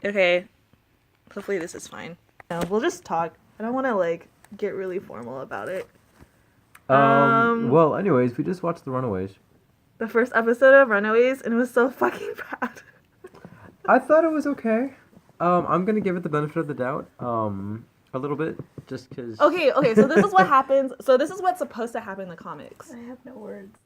Okay. Hopefully this is fine. No, we'll just talk. I don't want to, like, get really formal about it. Well, anyways, we just watched The Runaways. The first episode of Runaways, and it was so fucking bad. I thought it was okay. I'm gonna give it the benefit of the doubt. A little bit, just because. Okay, so this is what happens. So this is what's supposed to happen in the comics. I have no words.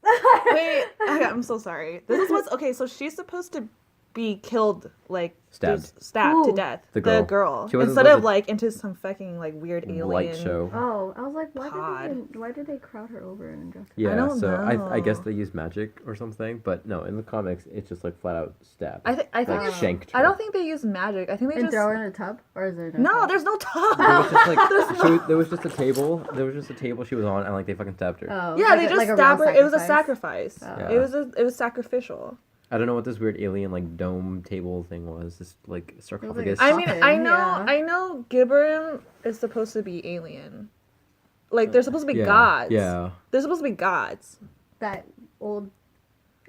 Wait, okay, I'm so sorry. This is what's okay. So she's supposed to be killed, like Stabbed to death. The girl. She wasn't Instead of supposed to- like into some fucking like weird alien light show. Oh, I was like, Pod. why did they crowd her over and inject her? Yeah, I don't so know. I guess they use magic or something, but no, in the comics it's just like flat out stabbed. I think like it's, shanked. I don't think they use magic. I think they And just throw her in a tub, or is there no. tub? There's no There top. was just like there was just a table. There was just a table she was on, and like they fucking stabbed her. Oh, Yeah, like they a- just like a stab her. real It was a sacrifice. Oh. Yeah. It was sacrificial. I don't know what this weird alien like dome table thing was. This like sarcophagus. I mean, Coffin, I know, yeah. I know. Gibberim is supposed to be alien. Like they're supposed to be yeah, gods. Yeah. They're supposed to be gods. That old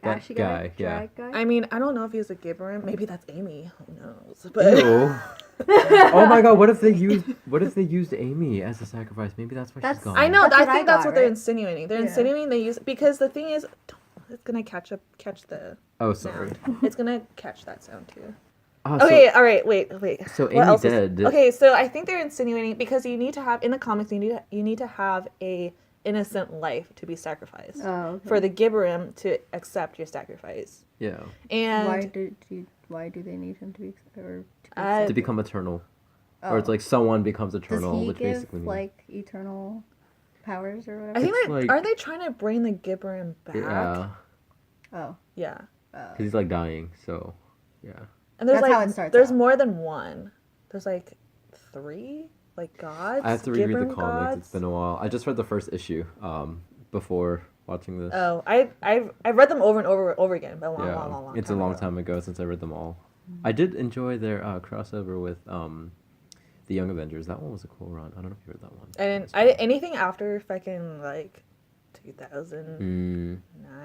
That ashy guy, guy, yeah. drag guy. I mean, I don't know if he's a Gibberim. Maybe that's Amy. Who knows? But Ew. Oh my god! What if they used Amy as a sacrifice? Maybe that's why she's That's- gone. I know. That's I what I think that's got, what they're right? insinuating. They're Yeah. insinuating they use because the thing is, it's gonna catch the Oh, sorry. sound. It's gonna catch that sound too. Oh, so- Okay, all right, wait. So What Amy else is- dead. Okay, so I think they're insinuating because you need to have in the comics you need to have a innocent life to be sacrificed Oh, okay. for the Gibberim to accept your sacrifice. Yeah. And why do they need him to be To become eternal, Oh. or it's like someone becomes Does eternal, he which give basically means like eternal powers or whatever? I think It's like- are they trying to bring the Gibberim back? yeah, Oh, Yeah. because he's like dying. So yeah. And there's That's how like it starts there's out. more than one. There's like 3 like gods. I have to reread the Gibberim comics. gods. It's been a while. I just read the first issue before watching this. Oh, I've read them over and over again, but yeah, long it's a long time ago since I read them all. I did enjoy their crossover with the Young Avengers. That one was a cool run. I don't know if you read that one. And anything after fucking like 2009.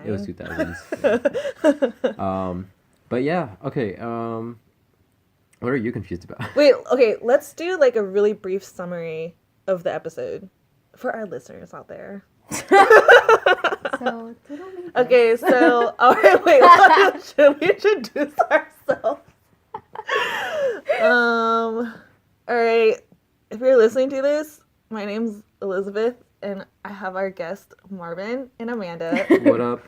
It was 2000s. But yeah, okay. What are you confused about? Wait, okay, let's do like a really brief summary of the episode for our listeners out there. so Diddle me this. Okay, so alright, wait, should we introduce ourselves? Alright, if you're listening to this, my name's Elizabeth and I have our guest Marvin and Amanda. What up?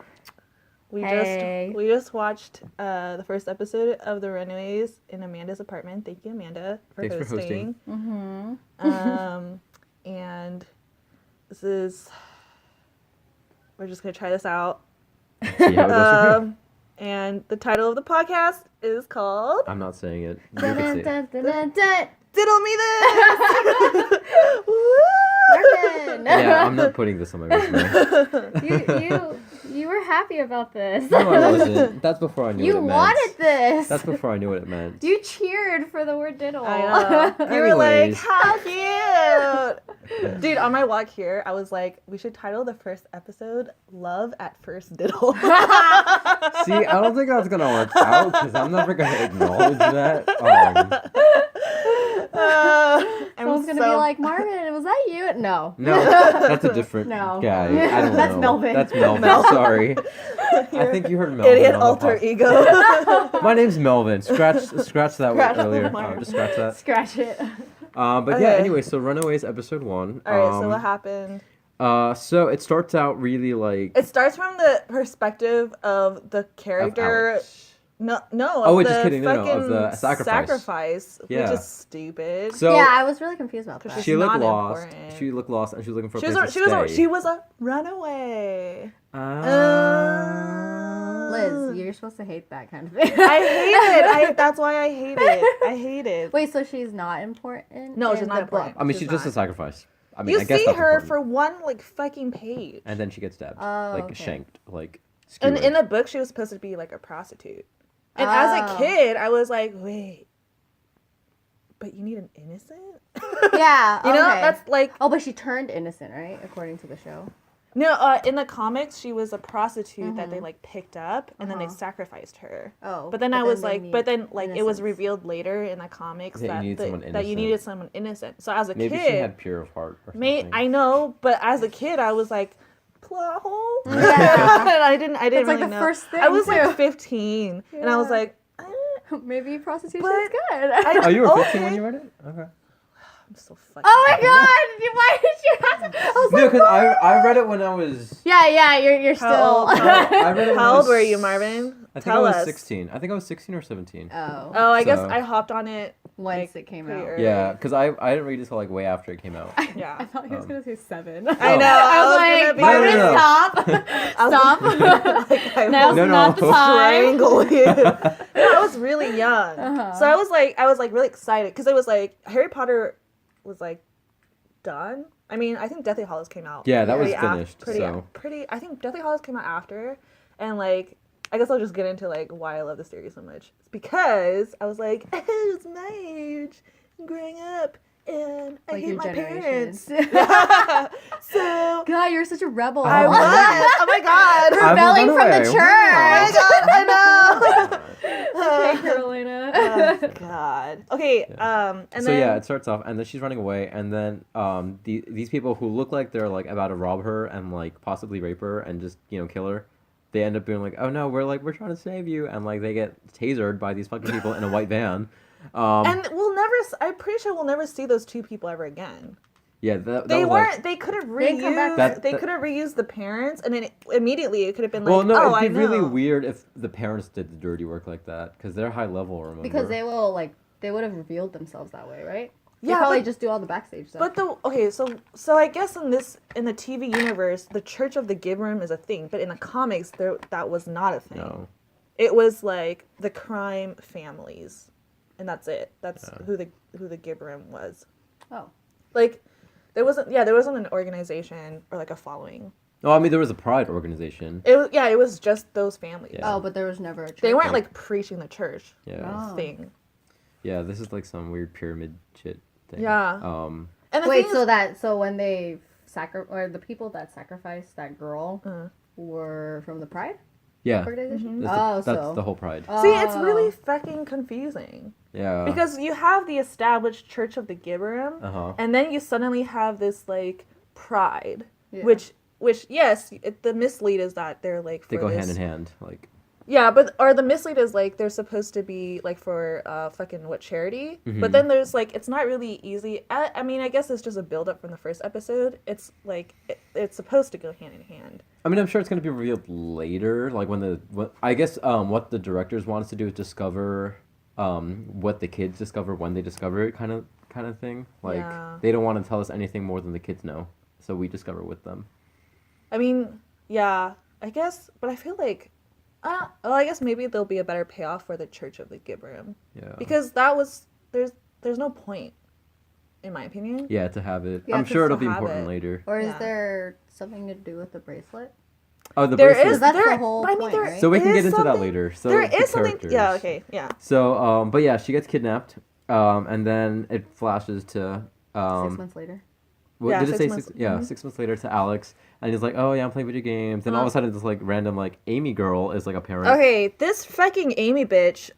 Hey. We just watched the first episode of The Runaways in Amanda's apartment. Thank you, Amanda, for Thanks for hosting. Mm-hmm. And this is we're just gonna try this out. See how it goes from here. And the title of the podcast is called I'm not saying it. You Dun, can say dun, it. dun, dun, dun. Diddle Me This. Woo! Marvin! Yeah, I'm not putting this on my resume. You were happy about this. No, I wasn't. That's before I knew You what it meant. wanted this. That's before I knew what it meant. You cheered for the word diddle. I know. You were like, Anyways. how cute. Dude, on my walk here, I was like, we should title the first episode Love at First Diddle. See, I don't think that's gonna work out because I'm never gonna acknowledge that. Someone's gonna be like, Marvin, was that you? No. No, that's a different No. guy. I don't That's know. Melvin. That's Melvin. Sorry. I think you heard Melvin. Idiot on the alter pod- ego. My name's Melvin. Scratch that Scratch word earlier. the mark. Just scratch that. Scratch it. But yeah. Okay. Anyway, so Runaways episode 1. Alright, so what happened? So it starts out really like. It starts from the perspective of the character. Alex. No. Oh, wait, of just the kidding. No, of the fucking sacrifice. Yeah. which is stupid. So Yeah, I was really confused about that. She's she looked not lost. important. She looked lost, and she was looking for a She place to stay. she was a runaway. Liz, you're supposed to hate that kind of thing. I hate it. That's why I hate it. I hate it. Wait, so she's not important? No, in she's not the important. book? I mean, she's just a not. sacrifice. I mean, You I guess see that's her important. for one like fucking page. And then she gets stabbed, Oh, like okay. shanked, like And skewered. in the book, she was supposed to be like a prostitute. And as a Oh. kid, I was like, wait, but you need an innocent? Yeah, You know, okay. that's like, Oh, but she turned innocent, right? According to the show. No, in the comics, she was a prostitute that they like picked up, and then they sacrificed her. Oh, but then I was like, but then like it was innocence. revealed later in the comics That you that needed someone that you innocent. needed someone innocent. So as a Maybe kid, she had pure of heart or something. I know, but as a kid, I was like, plot hole. Yeah. And I didn't That's really like the know. first thing, I was too. like 15, and I was Yeah. like, Maybe prostitution's But good. Oh, you were 15 Okay. when you read it? Okay. I'm so fucking. Oh my god! Why did you have to? I was No, like, because I read it when I was... yeah, you're How still. old? I read it when I How old was- were you, Marvin? I think Tell I was us. 16. I think I was 16 or 17. Oh, Oh, I guess So- I hopped on it once like, it came pretty out. early. Yeah, because I didn't read it till like way after it came out. Yeah. I thought he was gonna say 7. I know. I was like, gonna Marvin, No, no, no. stop. Stop. like, I Now's will No, not no. the time. strangle you. No, I was really young, Uh-huh. so I was like really excited because it was like Harry Potter was like done. I mean, I think Deathly Hallows came out. Yeah, that was pretty finished, so... I think Deathly Hallows came out after, and like I guess I'll just get into like why I love the series so much. It's because I was like, oh, it's my age, growing up, and I Like hate your my generation. parents. So God, you're such a rebel. I was. Oh my god. I'm a Rebelling from the runaway. church. Oh my god, I know. Okay, Carolina. Oh god. Okay, and So then yeah, it starts off, and then she's running away, and then these people who look like they're like about to rob her and like possibly rape her and just kill her, they end up being like, oh no, we're trying to save you, and like they get tasered by these fucking people in a white van. and we'll never. I'm pretty sure we'll never see those two people ever again. Yeah, that They was weren't. like, They could have They didn't come back. reused. They That- could have reused the parents, and then immediately it could have been like, well, no, oh, I it'd be know. really weird if the parents did the dirty work like that because they're high level. Remember? Because they would have revealed themselves that way, right? They Yeah, probably but- just do all the backstage stuff. But so I guess in the TV universe, the Church of the Gibram is a thing, but in the comics, that was not a thing. No. It was like the crime families, and that's it. That's Yeah. who the Gibram was. Oh. Like, there wasn't an organization or like a following. No, I mean there was a pride organization. It was just those families. Yeah. Oh, but there was never a church. They weren't like preaching the church Yeah, Oh. thing. yeah. This is like some weird pyramid shit thing. Yeah. And the Wait, thing so when they or the people that sacrificed that girl were from the Pride Yeah. organization? That's so the whole pride. see, it's Oh. really fucking confusing Yeah. because you have the established Church of the Gibram, Uh-huh. and then you suddenly have this like pride, Yeah. which yes, the mislead is that they're like for They go this, hand in hand. Like Yeah, or the mislead is like they're supposed to be like for fucking what charity, but then there's like it's not really easy. I mean, I guess it's just a build up from the first episode. It's like it's supposed to go hand in hand. I mean, I'm sure it's gonna be revealed later. Like I guess what the directors want us to do is discover what the kids discover when they discover it, kind of thing. Like Yeah. they don't want to tell us anything more than the kids know, so we discover with them. I mean, yeah, I guess, but I feel like, well, I guess maybe there'll be a better payoff for the Church of the Gibram Yeah. because there's no point, in my opinion. Yeah, to have it. Yeah, I'm to sure it'll still be have important it. later. Or is Yeah. there something to do with the bracelet? Oh, the There bracelet. is That's the there, whole I mean, point, there right? So we can is get into that something- later. So there the is something. characters. Yeah. Okay. Yeah. So, but yeah, she gets kidnapped, and then it flashes to 6 months later. What Yeah, did it 6 say? months. 6, yeah, 6 months later to Alex, and he's like, "Oh yeah, I'm playing video games." And all of a sudden, this like random like Amy girl is like a parent. Okay, this fucking Amy bitch,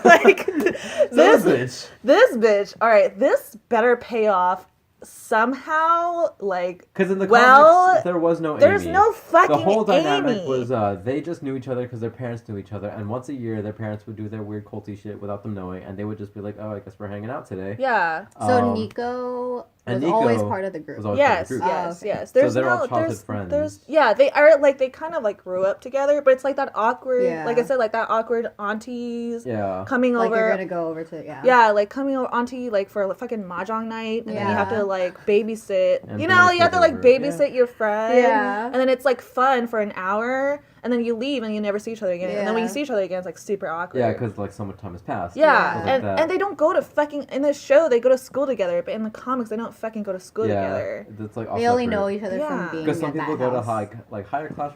like this bitch. All right, this better pay off somehow. Like, Because in the well, comics, there was no there's Amy. no fucking The whole dynamic Amy. was they just knew each other because their parents knew each other, and once a year, their parents would do their weird culty shit without them knowing, and they would just be like, "Oh, I guess we're hanging out today." Yeah. So Nico and was Nico always part of the group. was always part of Yes, the group. yes, okay. yes. So they're all childhood friends. They are like they kind of like grew up together, but it's like that awkward, Yeah. like I said, like that awkward aunties Yeah. coming Like over. you're gonna go over to Yeah, like coming over auntie like for a fucking mahjong night, and then you have to Yeah. like babysit. And you bring know, your you have kid to like over. babysit your friend. Yeah. And then it's like fun for an hour, and then you leave and you never see each other again. And then when you Yeah. see each other again, it's like super awkward. Yeah, because like so much time has passed. Yeah, Stuff like and that. and they don't go to fucking in the show. They go to school together, but in the comics, they don't fucking go to school together. That's like all They only separate. know each other Yeah. from being Because some at people that go to house. higher class,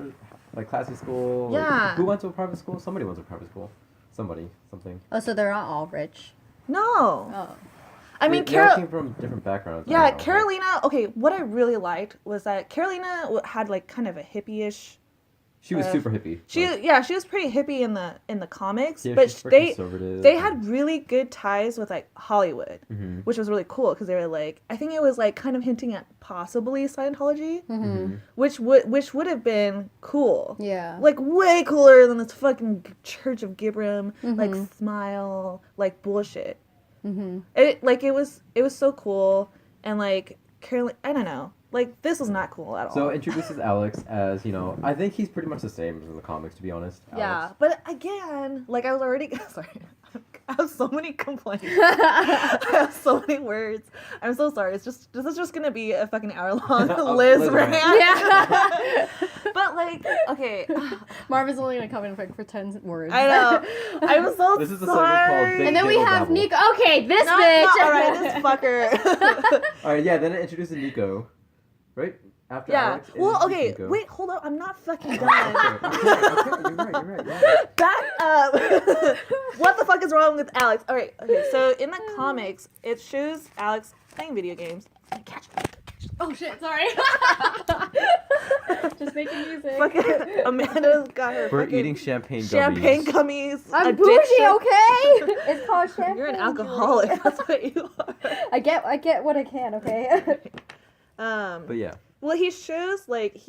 like classy school. like- Yeah. who went to a private school? Somebody went to a private school. Something. Oh, so they're not all rich. No, Oh. I mean, they all came from different backgrounds. Yeah, Carolina. Okay, what I really liked was that Carolina had like kind of a hippie-ish. She was super hippie. She was pretty hippie in the comics, Yeah, but she's conservative. they had really good ties with like Hollywood, Mm-hmm. which was really cool because they were like, I think it was like kind of hinting at possibly Scientology, which would have been cool. Yeah. Like way cooler than this fucking Church of Gibram, like smile, like bullshit. It was so cool, and like Carolina, I don't know. Like, this is not cool at all. So, introduces Alex as, I think he's pretty much the same as in the comics, to be honest. Yeah, Alex. but again, like, I was already... Sorry. I have so many complaints. I have so many words. I'm so sorry. This is just gonna be a fucking hour-long Liz rant. Yeah. But, like, okay. Marvin's only gonna come in for 10 words. I know. I'm so This is the sorry. segment called Big And then we Diddle have Dabble. Nico. Okay, this No, bitch. no, alright, this fucker. Alright, yeah, then it introduces Nico. Right? After Yeah. Alex. it Well, introduces okay. Nico. Wait, hold on. I'm not fucking Okay, done. you're right. Back up. What the fuck is wrong with Alex? All right. Okay. So in the comics, it shows Alex playing video games. Catch. Oh shit! Sorry. Just making music. Fucking Amanda's got her We're fucking eating champagne gummies. champagne gummies. I'm addiction. bougie, okay? It's called champagne. You're an alcoholic. That's what you are. I get what I can, okay? But yeah. Well, he shows like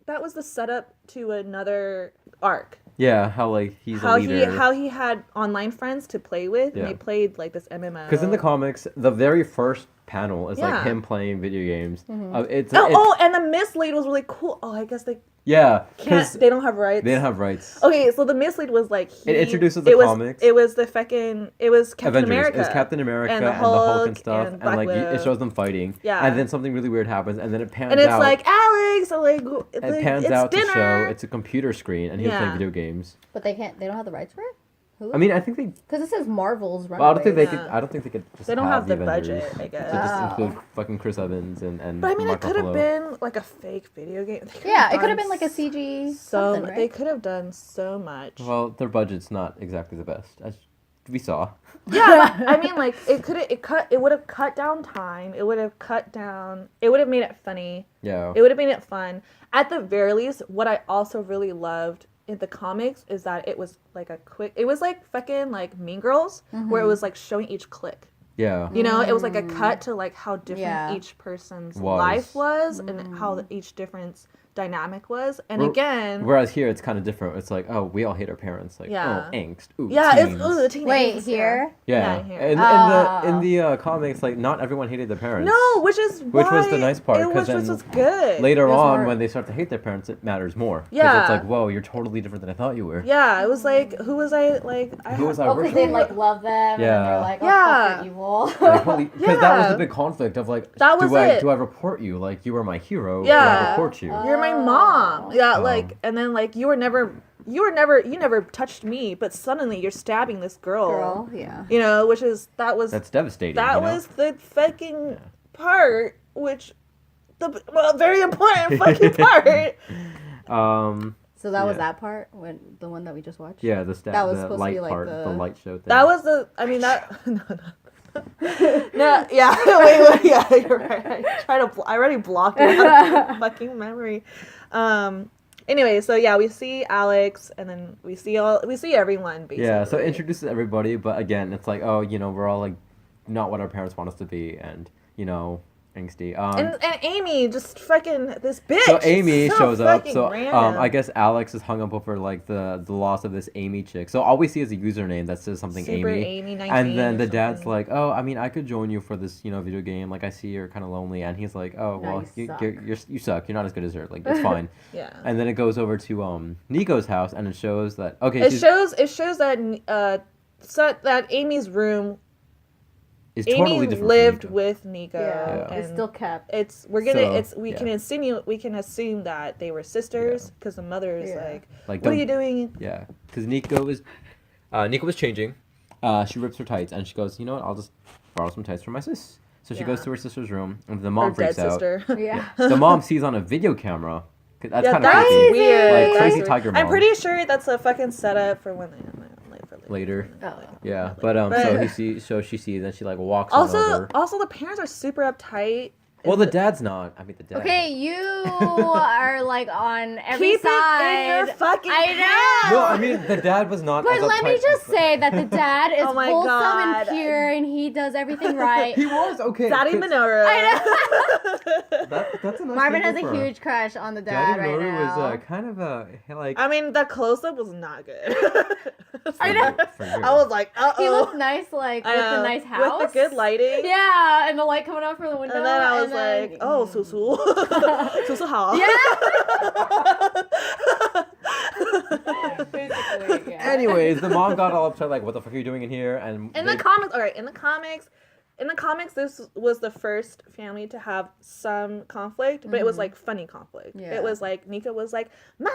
that was the setup to another arc. Yeah, how, like, he's a leader. How he had online friends to play with, Yeah. and they played like this MMO. Because in the comics, the very first panel is, Yeah. like, him playing video games. It's and the mislead was really cool. Oh, I guess they yeah, can't. because They don't have rights. they don't have rights. Okay, so the mislead was like It introduces the comics. It was the fucking. It was Captain Avengers. America. It's Captain America and and the the Hulk and Hulk stuff, and and, Black like Widow. it shows them fighting. Yeah. And then something really weird happens, and then it pans And it's out. like Alex, and like It pans it's out dinner. to show it's a computer screen, and he was Yeah. playing video games. But they don't have the rights for it? Hulu? I mean, I think they. Because it says Marvel's Runaways. Well, I don't think they Yeah. could. I don't think they could just. They don't have the Avengers. budget, I guess. So just Oh. include fucking Chris Evans and. But I mean, Mark it could have Ruffalo. been like a fake video game. They could've Yeah, it could done have been like a CG So something, right? they could have done so much. Well, their budget's not exactly the best, as we saw. Yeah, I mean, like it would have cut down time. It would have made it funny. Yeah. It would have made it fun. At the very least, what I also really loved in the comics is that it was like it was like fucking like Mean Girls, where it was like showing each click. Yeah. You know, it was like a cut to like how different Yeah. each person's Was. life was and how each different dynamic was. And again, Whereas here it's kind of different. It's like, oh, we all hate our parents. Like, Yeah. oh, angst. Ooh, yeah, teens. it's the teenagers. Wait, here? Yeah. here. In the comics, like, not everyone hated their parents. No, which was the why nice part, 'cause which then was good. Later It was on, more- when they start to hate their parents, it matters more. 'Cause Yeah. it's like, whoa, you're totally different than I thought you were. Yeah, it was like, who was I? Like, Who was I Oh, because worshiping? they like love them, and then Yeah. they're like, oh, Yeah. fuck, you're evil. Like, holy, because that was Yeah. the big conflict of like, That was it. do I report you? Like, you are my hero. Do Yeah. I report you? You're my mom. Yeah, Oh. like, and then like you never touched me, but suddenly you're stabbing this Girl, yeah. You know, That's devastating. that you know? was the fucking part, which very important fucking part. So that was Yeah. that part, when the one that we just watched? Yeah, That was the supposed to light be, like, part, the- the light show thing. That was the. I mean that. No, yeah, wait, yeah, you're right. I already blocked it out of my fucking memory. Anyway, so yeah, we see Alex, and then we see everyone basically. Yeah, so it introduces everybody, but again, it's like, oh, we're all like not what our parents want us to be, and angsty. And Amy just fucking this bitch. So Amy so shows up. fucking So random. I guess Alex is hung up over like the loss of this Amy chick. So all we see is a username that says something Super Amy. 19 And then or the dad's something. like, oh, I mean, I could join you for this video game. Like, I see you're kind of lonely. And he's like, oh, No, well, you suck. you suck. You're not as good as her. Like, it's fine. Yeah. And then it goes over to Nico's house, and it shows that It shows that that Amy's room. is Amy totally different. lived from Nico. with Nico. Yeah. And It's still kept. We yeah. can assume that they were sisters because the mother is Yeah. like, what don't- are you doing? Yeah, because Nico was changing. She rips her tights, and she goes, you know what? I'll just borrow some tights from my sis. So she goes Yeah. to her sister's room, and the Her mom dead freaks out. sister. Yeah. The mom sees on a video camera. 'Cause that's Yeah, kind of that's creepy. weird. Like That's crazy weird. tiger mom. I'm pretty sure that's a fucking setup for when they like for later. Oh. Yeah, but so she sees and she like walks on Also, over. also the parents are super uptight. Well, the dad's not. I mean, the dad. Okay, you are like on every Keep side. it in your fucking I pants. know. No, I mean the dad was not. But as let me uptight just as say that the dad is Oh my wholesome God. and pure, and he does everything right. He was okay. Daddy 'cause Minoru. That's a nice Marvin name has for a her. huge crush on the Daddy dad right Minoru now. was kind of a like. I mean, the close-up was not good. I know. For you. I was like, uh-oh. He looked nice, like with the nice house, With the good lighting. Yeah, and the light coming out from the window. And then I was then- like, oh, Susu. Susu how? Basically, yeah. Anyways, the mom got all upset, like, "What the fuck are you doing in here?" And In the comics, this was the first family to have some conflict, but it was like funny conflict. Yeah. It was like Nika was like, "Mom,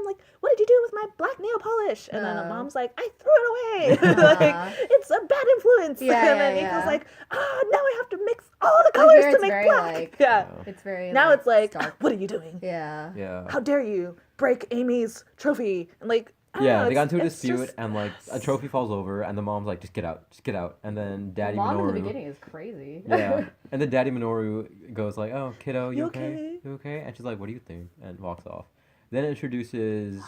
like, what did you do with my black nail polish?" And then the mom's like, "I threw it away. Like, it's a bad influence." Yeah, and then yeah, Nika's yeah. like, "Ah, now I have to mix all the Well, colors here to it's make very, black." like- Yeah. It's very Now it's like, stark. "What are you doing? Yeah. yeah, How dare you break Amy's trophy?" And like, I don't yeah, know, they got into a it's dispute, just- and like a trophy falls over, and the mom's like, just get out," and then Daddy Mom in the Minoru. beginning is crazy. Yeah, and then Daddy Minoru goes like, "Oh, kiddo, you You okay? okay? You okay?" And she's like, "What do you think?" And walks off. Then it introduces.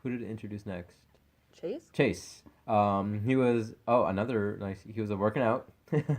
Who did it introduce next? Chase? Chase. He was another nice. He was working out.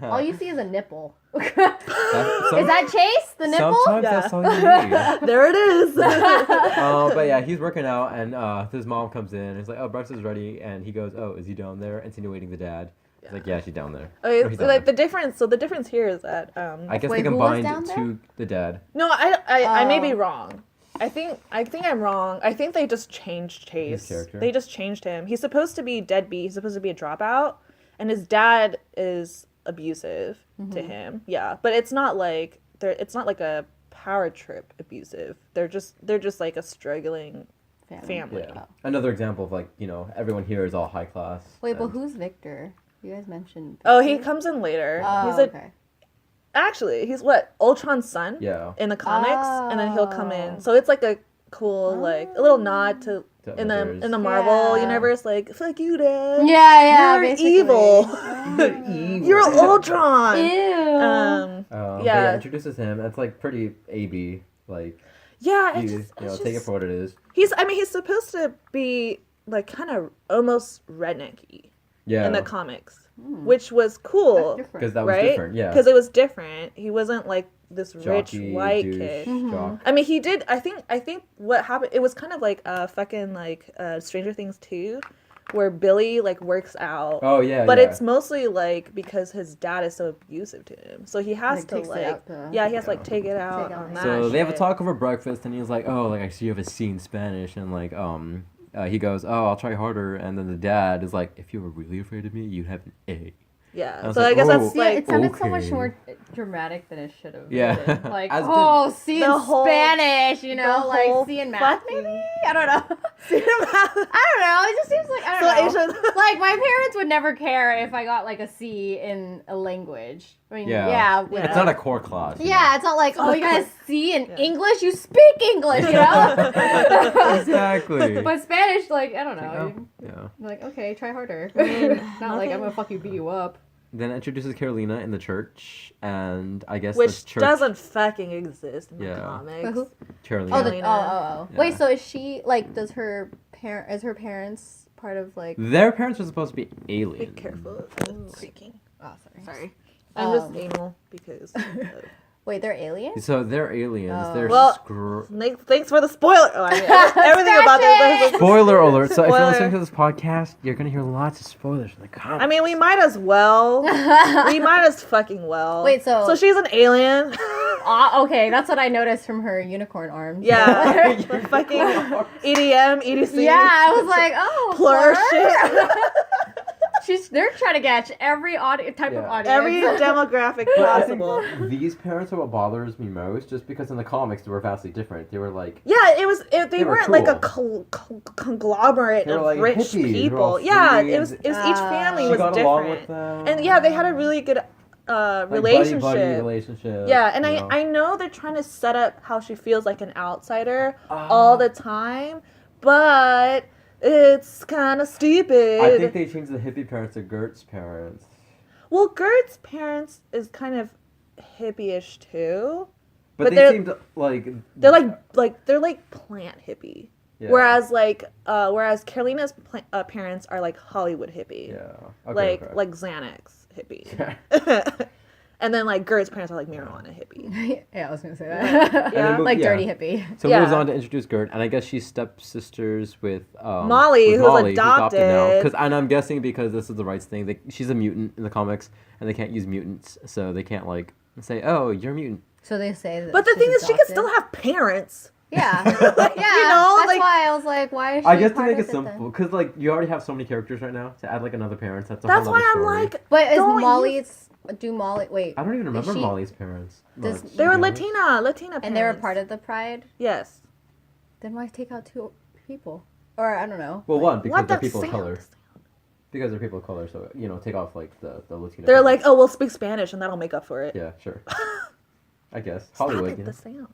All you see is a nipple. Is Some- that Chase? The nipple? Sometimes Yeah. that's all you need. There it is. But yeah, he's working out, and his mom comes in. And he's like, "Oh, breakfast is ready," and he goes, "Oh, is he down there?" Insinuating the dad. He's like, "Yeah, she's down there." Okay, Or he's so down like there. the difference. So the difference here is that I guess Wait, they who was combined down there? to the dad. no, I may be Oh. wrong. I think I'm wrong. I think they just changed Chase. His character? They just changed him. He's supposed to be deadbeat. He's supposed to be a dropout, and his dad is abusive to him. Yeah, but it's not like it's not like a power trip abusive. They're just like a struggling family. Yeah. Another example of like everyone here is all high class. Wait, but and- who's Victor? You guys mentioned. Oh, he Victor? comes in later. Oh, He's okay. actually he's what, Ultron's son? Yeah. In the comics, and then he'll come in. Oh. So it's like a cool like a little nod to The in the others. Marvel Yeah. universe, like fuck you, Dad. Yeah, You're basically. evil. Evil. You're Ultron. Ew. But yeah. yeah, introduces him. That's like pretty AB. Like Yeah, you, it's take it for what it is. he's supposed to be like kind of almost rednecky Yeah. in the comics, which was cool, That's different. Because that was right? different. Yeah. Because it was different. He wasn't like this Jockey, rich white douche, kid. jock. I mean, he did. I think what happened. It was kind of like fucking like Stranger Things 2, where Billy like works out. Oh yeah. But yeah. it's mostly like because his dad is so abusive to him, so he has Like, to takes it like out to- yeah, he has to like take it out Take out on his- that. So they have a shit. talk over breakfast, and he's like, "Oh, like I see you have a C in Spanish," and like he goes, "Oh, I'll try harder," and then the dad is like, "If you were really afraid of me, you'd have an A." Yeah. was So like, I guess oh. that's Yeah, like it sounded so much okay. more dramatic than it should have. Yeah. been. Like, As oh, C in the whole- Spanish, you the know, whole like C in math, fucking- maybe? I don't know. I don't know. It just seems like, I So don't know. Asian- Like, my parents would never care if I got, like, a C in a language. I mean, Yeah. with It's a- not a core class. you Yeah, it's not like, oh, you got a course. C in Yeah. English? You speak English, you know? know? Exactly. But Spanish, like, I don't know. Oh, yeah. You're like, okay, try harder. mean, Not like, I'm nothing- gonna fuck you, beat you up. Then it introduces Carolina in the church, and I guess which the church. doesn't fucking exist in the Yeah. comics. Who? Carolina. Oh, Carolina. Yeah. Wait, so is she, like, is her parents part of, like... Their parents are supposed to be Be aliens. careful of the creaking. Oh, sorry. Sorry. I'm just Um, anal because. Wait, they're aliens? So they're aliens. Oh. They're Well, Thanks for the spoiler. Oh, I mean, everything about Scratch this. Spoiler alert. So if you're Spoiler. listening to this podcast, you're gonna hear lots of spoilers in the comments. I mean, we might as well. We might as fucking well. Wait, so- So she's an alien. Okay, that's what I noticed from her unicorn arms. Yeah. The fucking EDM, EDC. Yeah, I was like, oh, Plur Plur? shit. They're trying to catch every type of Yeah. audience. Every demographic But I think possible. these parents are what bothers me most, just because in the comics they were vastly different. They were like, Yeah, they were weren't like a cool. conglomerate They were of like rich hippies, they were people. all Yeah, free it was each family she was got different. along with them. And yeah, they had a really good like, relationship. buddy relationship. Yeah, and you know. I know they're trying to set up how she feels like an outsider all the time, but It's kind of stupid. I think they changed the hippie parents to Gert's parents. Well, Gert's parents is kind of hippie-ish too. But they they're- seemed like They're like plant hippie. yeah. Whereas Carolina's parents are like Hollywood hippie. Yeah. like Okay. Xanax hippie. And then like Gert's parents are like marijuana hippie. Yeah, I was gonna say that. Yeah. Like yeah. dirty hippie. So Yeah. it moves on to introduce Gert, and I guess she's stepsisters with Molly, with who's Molly, adopted. now. And I'm guessing because this is the rights thing, she's a mutant in the comics, and they can't use mutants, so they can't like say, "Oh, you're a mutant." So they say that. But the she's thing is, she could adopted. still have parents. Yeah. Yeah. You know, that's like- why I was like, why is she I guess to part make of it simple, because like you already have so many characters right now. To add like another parent, that's That's whole why other I'm story. like, But is don't Molly's? Do Molly? Wait. I don't even remember she- Molly's parents. Does- much, to they were be honest. Latina parents. And they were part of the Pride. Yes. Then why take out two people? Or I don't know. Well, one because What they're the people of sound? color. Because they're people of color, so take off like the Latino. They're parents. like, oh, we'll speak Spanish and that'll make up for it. Yeah, sure. I guess Stop Hollywood. it, You know? the sound.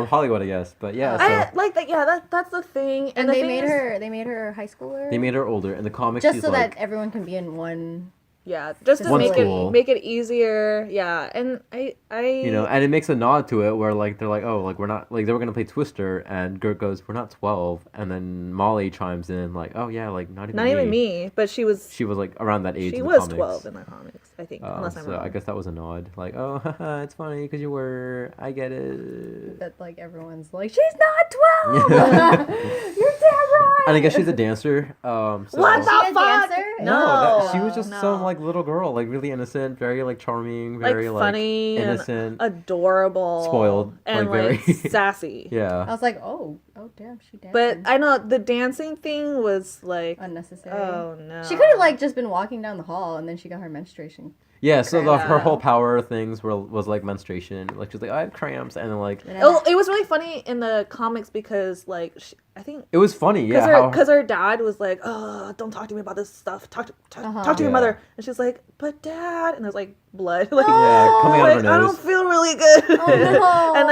Hollywood, I guess. But yeah, so I like that. Yeah, that's the thing. And the they thing made is- her. They made her a high schooler. they made her older. In the comics, just she's so like, that everyone can be in one. Yeah, just to One make school. it make it easier. Yeah, and I and it makes a nod to it where like they're like, oh, like we're not like they were gonna play Twister, and Gert goes, we're not 12, and then Molly chimes in like, oh yeah, like not even me, but she was She was like around that age. she in the was comics. 12 in the comics, I think, unless I'm So wrong. I guess that was a nod, like, oh, haha, it's funny because you were. I get it. That like everyone's like, she's not 12. You're dead right. And I guess she's a dancer. So What the She a fuck? dancer? No, she was just no. some like little girl, like really innocent, very like charming, like very funny, innocent. and adorable, spoiled, and like, like, very- sassy. I Yeah. was like, oh damn, she danced. But I know the dancing thing was like, unnecessary. oh no, She could have like just been walking down the hall and then she got her menstruation. Yeah, so her Yeah. whole power things was like menstruation. Like she's like, I have cramps, and then like And Oh, it was really funny in the comics because like I think it was funny. Yeah, because her dad was like, oh, don't talk to me about this stuff. Talk to Uh-huh. your Yeah. mother, and she's like, but dad, and there's like blood, like, yeah, coming out of like her I nose. don't feel really good. Oh, no. And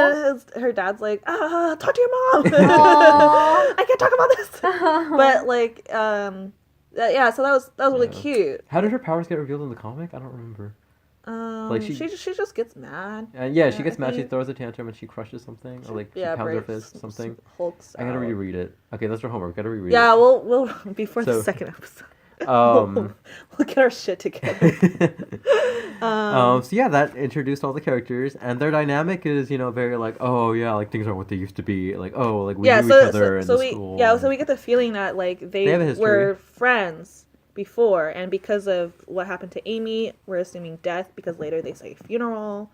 then her dad's like, talk to your mom. Aw. I can't talk about this. But like, yeah, so that was really Yeah. cute. How did her powers get revealed in the comic? I don't remember. Like, She just gets mad. And yeah, she Yeah, gets I mad. She throws throws a tantrum and she crushes something, or like she Yeah, pounds her breaks fist, something. Hulks. I gotta out. reread it. Okay, that's her homework. Gotta reread Yeah, it. we'll before So- the second episode. Um, We'll get our shit together. so yeah, that introduced all the characters, and their dynamic is very like, oh yeah, like things aren't what they used to be. Like, oh, like we yeah, knew so each other in so the we school. so we get the feeling that like they have a history. were friends before, and because of what happened to Amy, we're assuming death because later they say funeral.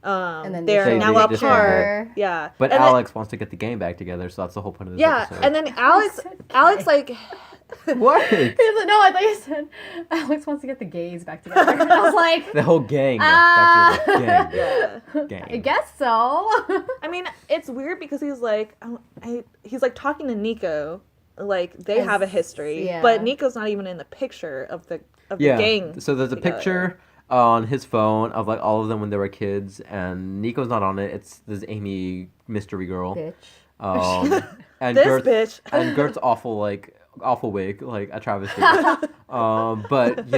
And then they're say now they just apart. Yeah, But and then- Alex wants to get the gang back together, so that's the whole point of this yeah, episode. and then Alex like what? He's like, no, I thought you said Alex wants to get the gays back together. I was like, The whole gang. Ah. Back to the gang. yeah. Gang. I guess so. I mean, it's weird because he's like he's like talking to Nico, like they As- have a history, yeah. but Nico's not even in the picture of the Yeah. gang. So there's a together. picture on his phone of like all of them when they were kids, and Nico's not on it. It's this Amy mystery girl. Bitch. And This Gert's, bitch. and Gert's awful wig, like a travesty. But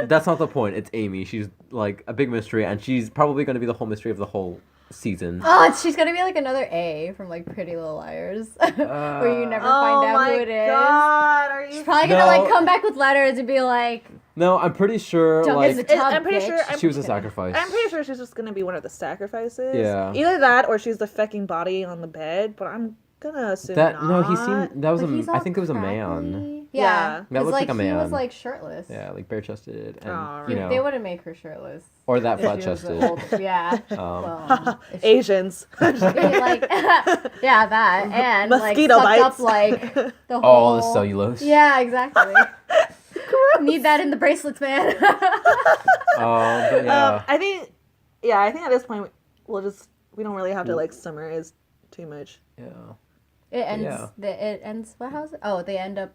that's not the point. It's Amy. She's like a big mystery, and she's probably going to be the whole mystery of the whole season. Oh, she's gonna be like another A from like Pretty Little Liars, where you never find out who it is. God, are you? She's probably gonna like No. come back with letters and be like, No, I'm pretty sure Don't like visit- I'm pretty sure. bitch. she was a sacrifice. I'm pretty sure she's just gonna be one of the sacrifices. Yeah. Either that or she's the fucking body on the bed. But I'm gonna assume That not. no, he seemed that was but he's I all think it was a man. crappy. Yeah. Yeah, That 'cause, looks like a He was man. like shirtless. Yeah, like bare chested, and Oh, you know, They wouldn't make her shirtless. or that if flat she was chested. old- Yeah. Well, if she- Asians. like yeah, that and Mosquito like sucked bites. up like the whole All the cellulose. Yeah, exactly. Need that in the bracelets, man. But yeah. I think at this point we don't really have to like summarize too much. Yeah. It ends. Yeah. It ends. What house? Oh, they end up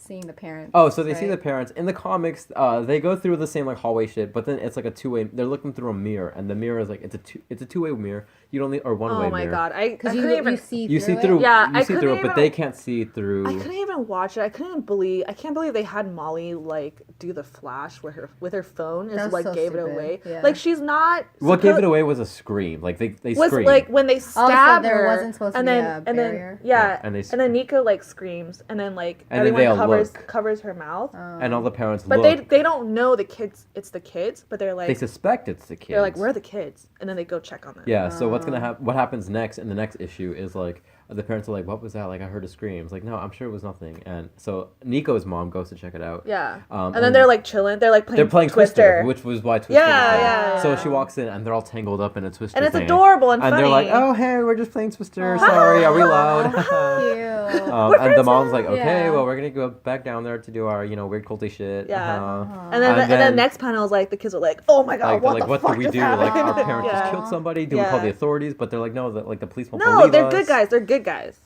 seeing the parents. Oh, so they see right? the parents in the comics. They go through the same like hallway shit, but then it's like a two-way. They're looking through a mirror, and the mirror is like it's a two-way mirror. You don't need or one-way Oh my mirror. god, I Because couldn't even. You see through. Yeah, you I see through couldn't it, but even- they can't see through. I couldn't even watch it. I can't believe they had Molly like do the flash with her phone. That Is was like so gave it stupid. away. Yeah. Like she's not. What gave it away was a scream. Like they Was screamed. like when they stabbed there her, wasn't supposed to and be then a and barrier? then yeah, Yeah, and they then Nico like screams, and then like And then everyone they all look. covers her mouth. and all the parents But look. they don't know the kids. It's the kids, but they're They like suspect it's the kids. they're like, we're the kids, and then they go check on them. Yeah. So what's gonna happen? What happens next in the next issue is like the parents are like, "What was that? Like I heard a scream." It's like, "No, I'm sure it was nothing." And so Nico's mom goes to check it out. Yeah. And And then they're like chilling. They're like playing. they're playing Twister, which was why Twister. Yeah, was there. yeah, So yeah. she walks in and they're all tangled up in a Twister. And it's thing. adorable and And funny. they're like, "Oh hey, we're just playing Twister. Sorry, are we loud?" Cute. And the mom's like, "Okay, Yeah. well we're gonna go back down there to do our weird culty shit." Yeah. Uh-huh. And then next panel is like the kids are like, oh my god, Like, what like the what fuck do we just do? Like happened? our parents just Yeah. killed somebody. Do we call Yeah. the authorities? But they're like, no, the police won't No, believe they're us. good guys. They're good guys.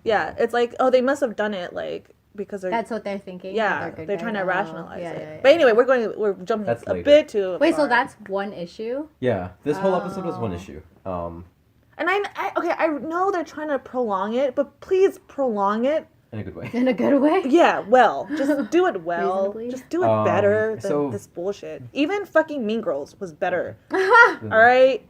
Yeah, it's like, oh, they must have done it like because they're That's what they're thinking. yeah, good they're guys. trying to Oh, rationalize yeah, it. yeah, yeah. But anyway, we're jumping That's a later. bit too Wait, so far. that's one issue? Yeah, this whole episode was one Oh. issue. And I know they're trying to prolong it, but please prolong it. In a good way. In a good way? Yeah, well, just do it well. Reasonably? Just do it better than so- this bullshit. Even fucking Mean Girls was better. All right,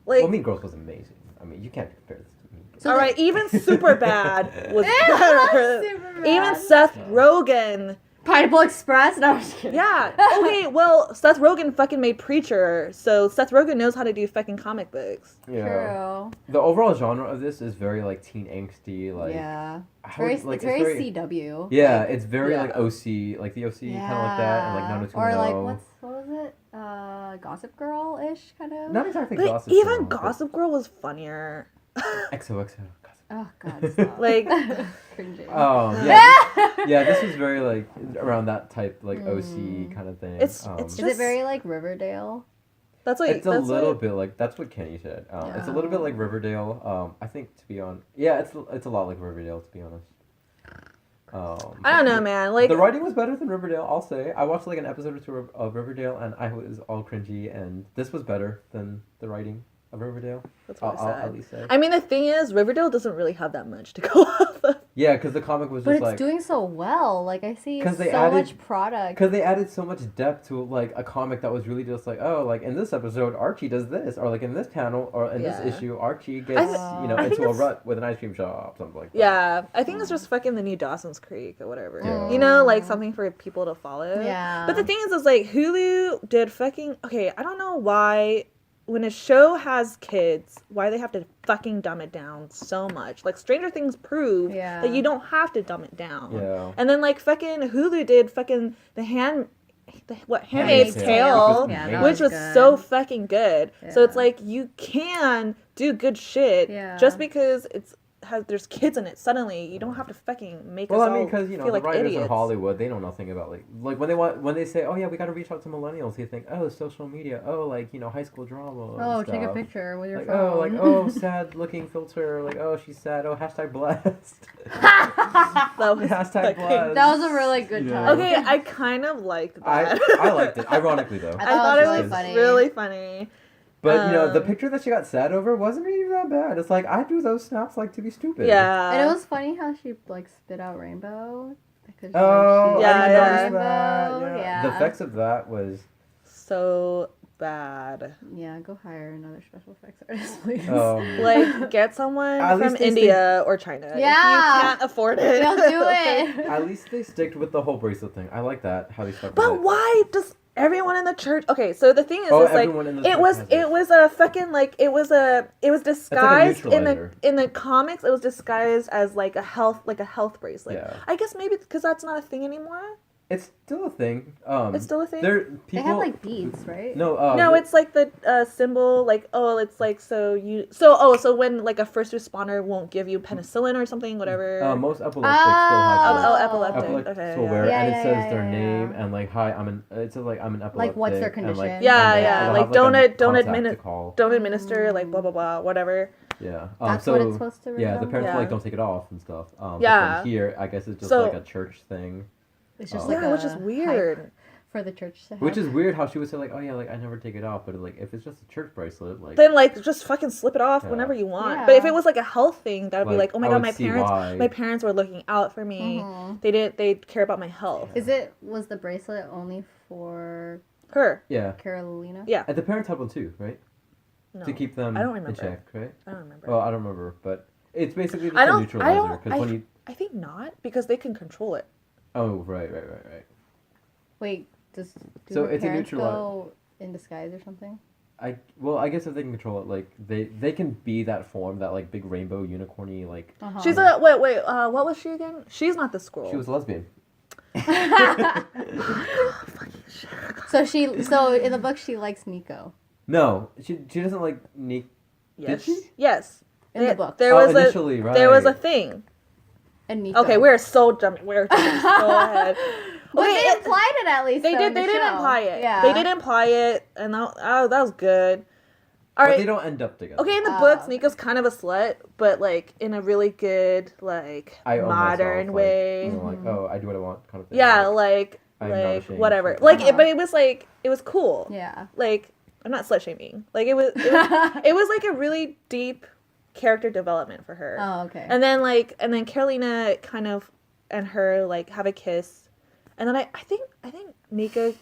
like Well, Mean Girls was amazing. I mean, you can't compare this to Mean Girls. So all the- right, even Superbad was better. Superbad. Even Seth Rogen. Pineapple Express? No, I'm just kidding. Yeah. Okay. Well, Seth Rogen fucking made Preacher, so Seth Rogen knows how to do fucking comic books. Yeah. True. The overall genre of this is very like teen angsty, like Yeah. It's how very, it's, like, it's very CW. Yeah, Like, it's very yeah. like OC, like the OC kind of like that, and like 90210. Or like, what was it? Gossip Girl-ish, kind of? Not exactly But Gossip even Girl, but Gossip Girl was funnier. XOXO. Gossip. Oh, God, stop. Like, Cringing. Oh yeah, yeah. This was very like around that type like OC kind of thing. It's Is just- it very like Riverdale? that's like It's a that's little like, bit like that's what Kenny said. It's a little bit like Riverdale. I think to be honest, yeah, it's a lot like Riverdale to be honest. I don't know, man. Like The writing was better than Riverdale, I'll say. I watched like an episode or two of Riverdale, and I was all cringy, and this was better than the writing of Riverdale. that's what I'll I at said. least say. I mean, the thing is, Riverdale doesn't really have that much to go off of. Yeah, because the comic was But just it's like doing so well. Like, I see 'Cause so they added- much product. because they added so much depth to like a comic that was really just like, oh, like in this episode Archie does this, or like in this panel or in Yeah. this issue Archie gets I think into a it's- rut with an ice cream shop, something like that. Yeah, I think it's just fucking the new Dawson's Creek or whatever. Yeah. You know, like something for people to follow. Yeah. But the thing is like Hulu did fucking okay. I don't know why when a show has kids, why they have to fucking dumb it down so much. Like Stranger Things proved Yeah. that you don't have to dumb it down. Yeah. And then like fucking Hulu did fucking Handmaid's Handmaid's Tale, Tale. Yeah, that which was was so good. fucking good. So it's Yeah. like you can do good shit Yeah. just because there's kids in it. Suddenly, you don't have to fucking make Well, us I mean, all because feel the like writers idiots. in Hollywood, they know nothing about like when they say, oh yeah, we got to reach out to millennials. You think, oh, social media, oh like high school drama. and Oh, take a stuff. picture with your Like phone. oh sad looking filter, like oh she's sad, oh hashtag blessed. That was Hashtag fucking- blessed. That was a really good Yeah. time. Okay, I kind of liked that. I liked it, ironically though. I thought thought it it was was funny. really funny. But the Um, picture that she got sad over wasn't really that bad. It's like I do those snaps like to be stupid. Yeah. And it was funny how she like spit out rainbow. Because Oh, she Yeah, I yeah. noticed rainbow. that. Yeah. The effects of that was. so bad. Yeah, go hire another special effects artist, please. Like, get someone At from least they India or China. If Yeah. you can't afford it. They'll do it. At least they sticked with the whole bracelet thing. I like that how they stuck with But it. why does everyone in the church? Okay, so the thing is, Oh, it's like everyone in the it church was has it it. was a fucking like it was disguised in neutralizer. the comics. It was disguised as like a health bracelet. Yeah. I guess maybe because that's not a thing anymore. It's still a thing. It's still a thing? There, They people, have like beads, right? No, No, it's like the symbol, like it's like so when like a first responder won't give you penicillin or something, whatever. most epileptics still have Oh, it. epileptic. Epileptics Okay, will yeah. wear it, Yeah, and it yeah, says yeah, their yeah. name and like hi, it says like I'm an epileptic. Like, what's their and, like, condition? Yeah, and yeah, they'll like have, don't a don't contact admit to it, call. don't administer like blah blah blah whatever. Yeah. That's so what it's supposed to yeah, the resemble? parents Yeah. like don't take it off and stuff. But Yeah. then here, I guess it's just So- like a church thing. It's just Oh. like Yeah, which is a weird. hype for the church to have. Which is weird how she would say like, oh yeah, like I never take it off, but like if it's just a church bracelet, like Then like just fucking slip it off Yeah. whenever you want. Yeah. But if it was like a health thing, that would be Like, like, oh my I god, would see my why. parents were looking out for me. Mhm. They care about my health. Was the bracelet only for Her. yeah. Carolina? Yeah. And the parents had one too, right? No. To keep them I don't in remember. check, right? I don't remember. Well, I don't remember, but it's basically just I a don't- neutralizer because when you I think not because they can control it. oh right. Wait, do So her it's a parents neutral- go in disguise or something? I guess if they can control it, like they can be that form, that like big rainbow unicorny, like Uh-huh. She's a wait. What was she again? She's not the scroll. she was a lesbian. So in the book she likes Nico. No, she doesn't like Nick. Yes. Did she? Yes. In the book. There Oh, was initially, right. there was a thing. And Nico. Okay, we're so jumping. We're jumping so ahead. But Okay, they implied it at least. They though, did. in the They did show. imply it. Yeah. They did imply it, and that was good. All But right. they don't end up together. Okay, in the Oh. books, Nico's kind of a slut, but like in a really good, like I own modern myself, way. Like, you know, like oh, I do what I want, kind of thing. Yeah, Like, like I'm not ashamed. whatever. Like, Like, Uh-huh. but it was cool. Yeah. Like I'm not slut shaming. Like it was it was like a really deep character development for her. Oh, okay. And then Carolina kind of and her like have a kiss, and then I think Nico,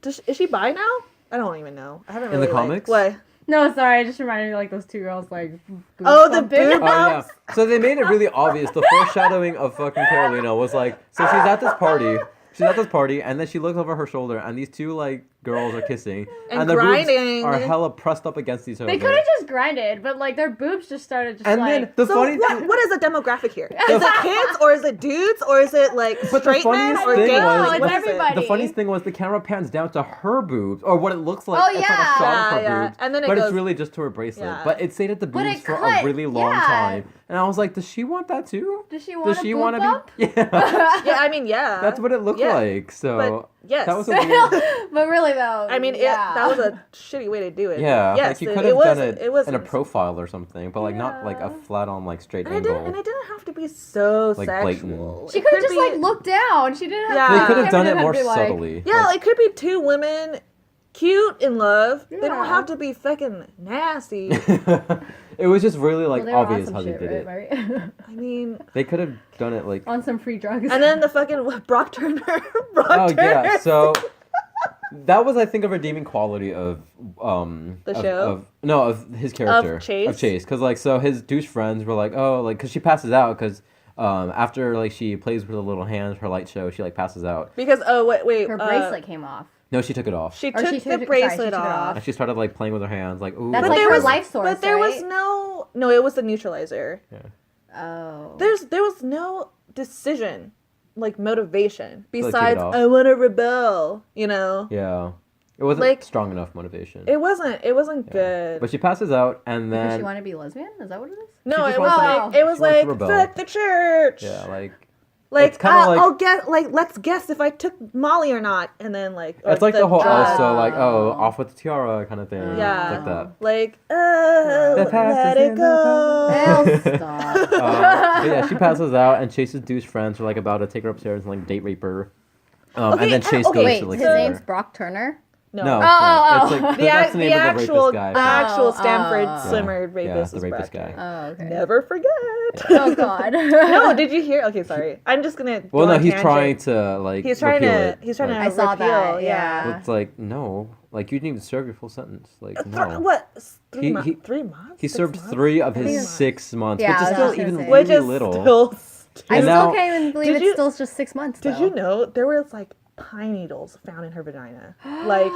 is she bi now? I don't even know. I haven't In the really comics? What? No, sorry, I just reminded me like those two girls like. Oh, the boob Oh yeah. bumps? So they made it really obvious. The foreshadowing of fucking Carolina was like, so she's at this party. She's at this party, and then she looks over her shoulder, and these two like girls are kissing, And their boobs grinding. are hella pressed up against each other. They could have just grinded, but like their boobs just started just And like. then the So funny what, thing, what is the demographic here? Is it kids or is it dudes or is it like But the straight men funniest or thing gay was- men? No, What it's is it? everybody. the funniest thing was the camera pans down to her boobs, or what it looks like. Oh, It's like a yeah. shot of her Yeah, boobs, and then it but goes- it's really just to her bracelet. Yeah. But it stayed at the But boobs it for cut, a really long yeah. time, and I was like, does she want that too? Does she want a boob wanna bump? be? Yeah, Yeah, I mean, yeah. that's what it looked Yeah. like. So But yes. that was a weird. But really though. I mean, yeah. that was a shitty way to do it. Yeah, yes, like you it- could it have was, done it, it was in a profile or something, but like not like a Yeah. flat on like straight And it angle. didn't have to be so Like, sexual. She It could have could just be- like looked down. She didn't have. Yeah. to They could have done it everyone more had to be like- subtly. Yeah, Like, it could be two women, cute in love. They don't Yeah. have to be fucking nasty. it was just really like Well, they were on obvious some how they shit, did it. right? I mean, They could have done it like. On some free drugs. and then the fucking Brock Turner. Oh yeah, so that was I think a redeeming quality of The of- show? of his character Chase? because like so his douche friends were like, oh, like because she passes out because after like she plays with her little hands, her light show, she like passes out. Because wait, her bracelet came off. No, she took it off. She Or took she the took it- bracelet sorry, she took it off. And she started like playing with her hands, like ooh. That's But like there her was life source, But there was right? no. It was the neutralizer. Oh. There was no decision, like motivation take it besides off. I want to rebel. You know, Yeah, it wasn't Like, strong enough motivation. it wasn't good. But she passes out, and Because then she wanted to be lesbian? Is that what it is? No, just it was wants to- like it was she wants to like rebel. fuck the church. yeah, like Like, It's kinda like- I'll get like let's guess if I took Molly or not, and then like or it's like the whole drugs. also like off with the tiara kind of thing. Yeah. It's like that. Like The past let is it in the go. Hell, stop. But yeah, she passes out, and Chase's douche friends are like about to take her upstairs and like date rape her. Okay, And then Chase okay, goes Wait, to like his save name's her. Brock Turner? No, No, Oh. it's like the, that's the name of the actual rapist guy. actual Oh, Stanford oh. swimmer rapist. the is rapist Brad guy. Pitt. Oh, okay. Never forget. Oh, God. No, did you hear? Okay, sorry. I'm just gonna. Well, go no, on he's tangent. trying to like. He's trying repeal to. it. He's trying Like, I to saw repeal. that, Yeah. It's like no, like you didn't even serve your full sentence. Like no. What? 3 He- months? he- 3 months? He 6 served months? 3 of I think his it's- 6 months, Yeah, which is I still was gonna even say. Which really is little. still. I And still now- can't even believe Did it's you- still just 6 months. Did though. you know there was like pine needles found in her vagina? Like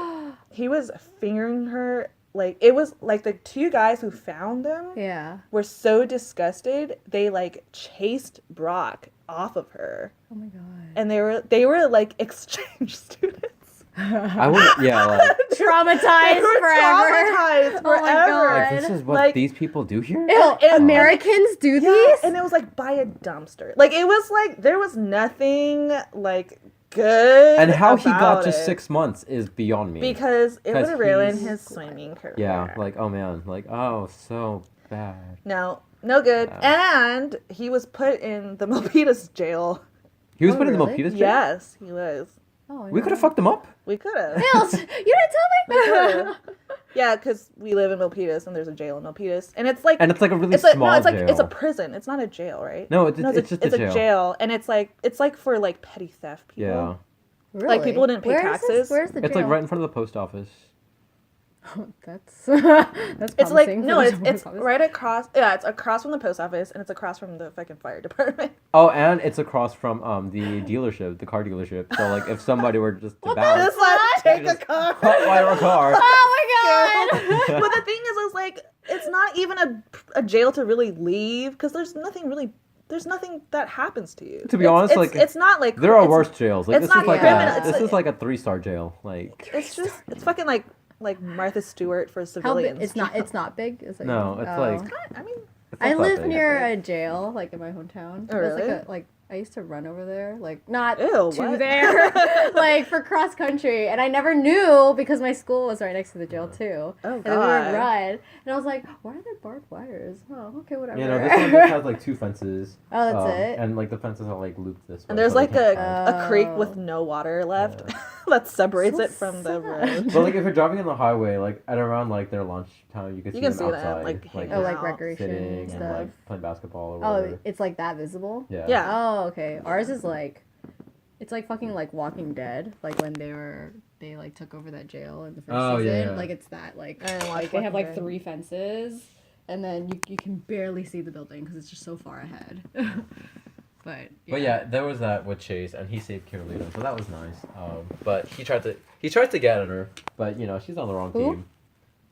he was fingering her. Like it was like the 2 guys who found them Yeah. were so disgusted they like chased Brock off of her, Oh my God. and they were like exchange students. I would, yeah, like, Traumatized They were forever. traumatized Oh my forever. God. like this is what Like- these people do here. Ew, And- Americans do Yeah, these? and it was like by a dumpster. Like it was like there was nothing like good. And how he got about just it. 6 months is beyond me. Because it would 'Cause have ruined he's- his swimming career. Yeah, like oh man, like oh so bad. Now, No good. Yeah. And he was put in the Milpitas jail. He was Oh, put in the really? Milpitas jail? Yes, he was. Oh, We could have fucked him up. We could have. Mills, you didn't tell me. Yeah, because we live in Milpitas and there's a jail in Milpitas, and it's like And it's like a really it's like small no, it's like jail. it's a prison. It's not a jail, right? No, it's just it's a jail. a jail, and it's like for like petty theft people. Yeah. Really? Like, people didn't pay Where is taxes. this? Where's the jail? It's like right in front of the post office. That's It's like promising no, for it's the it's office. right across. Yeah, it's across from the post office, and it's across from the fucking fire department. Oh, and it's across from the dealership, the car dealership. So like if somebody were just to bounce, Just like take a just car. hot wire a car. Oh my god! But the thing is like it's not even a jail to really leave because there's nothing that happens to you. To be honest, like, it's not like There are it's- worse jails. Like it's this not is like criminal, this it's- is like a 3-star jail. Like It's fucking like Martha Stewart for How civilians. big? It's not big. It's like, no, it's like I mean, it's I not that live big. near a jail, like in my hometown. Oh, It's really? like I used to run over there, like not Ew, to what? there, like for cross country, and I never knew because my school was right next to the jail too. Oh, and then we would God. run, and I was like, "Why are there barbed wires?" Oh, okay, whatever. You know, this one just has like 2 fences. Oh, that's it? And like the fences are like looped this way. and there's so they like can't a creek with no water left that separates So it from the sad. road. But like if you're driving on the highway, like at around like their lunchtime, you can You see can them see them, outside, like, hanging Oh, like out, recreation sitting and stuff. like playing basketball or Oh, whatever. it's like that visible. Yeah. Yeah. Oh, okay. Ours is like, it's like fucking like Walking Dead. Like when they like took over that jail in the first Oh, season. yeah. Like it's that like, I didn't watch like they have Walking like Dead. 3 fences, and then you can barely see the building because it's just so far ahead. But yeah, there was that with Chase, and he saved Carolina, so that was nice. But he tried to get at her, but you know she's on the wrong Who? team.